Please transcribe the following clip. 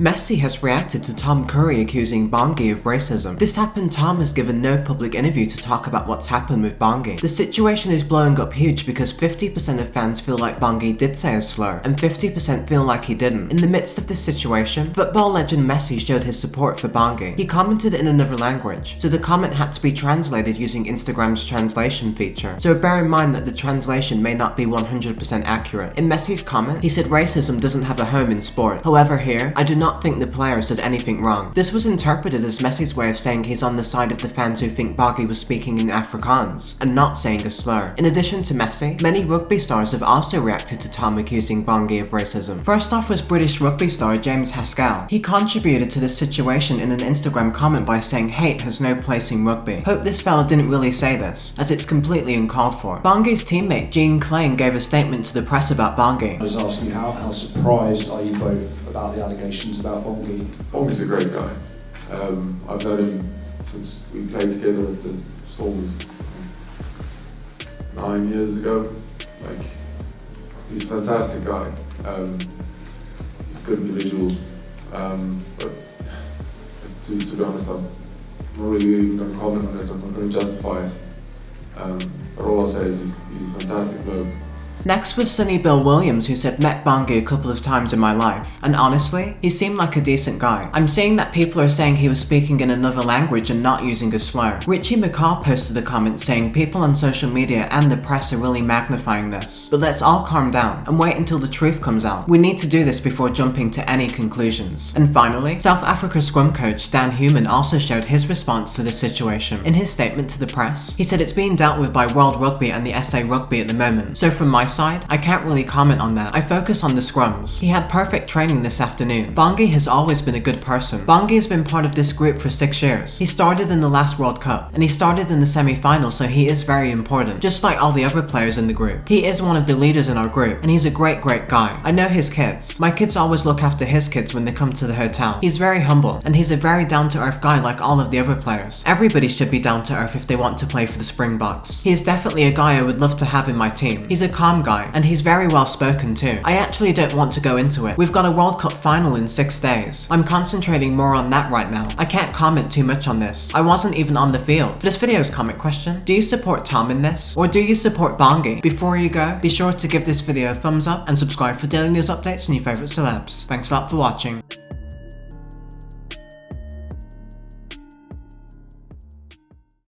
Messi has reacted to Tom Curry accusing Bongi of racism. This happened Tom has given no public interview to talk about what's happened with Bongi. The situation is blowing up huge because 50% of fans feel like Bongi did say a slur, and 50% feel like he didn't. In the midst of this situation, football legend Messi showed his support for Bongi. He commented in another language, so the comment had to be translated using Instagram's translation feature. So bear in mind that the translation may not be 100% accurate. In Messi's comment, he said racism doesn't have a home in sport. However, here, I do not think the player said anything wrong. This was interpreted as Messi's way of saying he's on the side of the fans who think Bongi was speaking in Afrikaans, and not saying a slur. In addition to Messi, many rugby stars have also reacted to Tom accusing Bongi of racism. First off was British rugby star James Haskell. He contributed to this situation in an Instagram comment by saying hate has no place in rugby. Hope this fella didn't really say this, as it's completely uncalled for. Bongi's teammate Jean Klein gave a statement to the press about Bongi. I was asking how surprised are you both about the allegations about Bongi? Bongi's a great guy. I've known him since we played together at the Stormers 9 years ago. He's a fantastic guy. He's a good individual. But to be honest, I'm not really even going to comment on it. I'm not going to justify it. But all I'll say is he's a fantastic bloke. Next was Sonny Bill Williams, who said met Bongi a couple of times in my life, and honestly, he seemed like a decent guy. I'm seeing that people are saying he was speaking in another language and not using a slur. Richie McCaw posted a comment saying people on social media and the press are really magnifying this. But let's all calm down and wait until the truth comes out. We need to do this before jumping to any conclusions. And finally, South Africa scrum coach Dan Human also showed his response to the situation. In his statement to the press, he said it's being dealt with by World Rugby and the SA Rugby at the moment. So from my side, I can't really comment on that. I focus on the scrums. He had perfect training this afternoon. Bongi has always been a good person. Bongi has been part of this group for 6 years. He started in the last World Cup, and he started in the semi-final, so he is very important, just like all the other players in the group. He is one of the leaders in our group, and he's a great guy. I know his kids. My kids always look after his kids when they come to the hotel. He's very humble, and he's a very down-to-earth guy like all of the other players. Everybody should be down-to-earth if they want to play for the Springboks. He is definitely a guy I would love to have in my team. He's a calm guy, and he's very well spoken too. I actually don't want to go into it. We've got a World Cup final in 6 days. I'm concentrating more on that right now. I can't comment too much on this. I wasn't even on the field. For this video's comment question, do you support Tom in this? Or do you support Bongi? Before you go, be sure to give this video a thumbs up and subscribe for daily news updates on your favourite celebs. Thanks a lot for watching.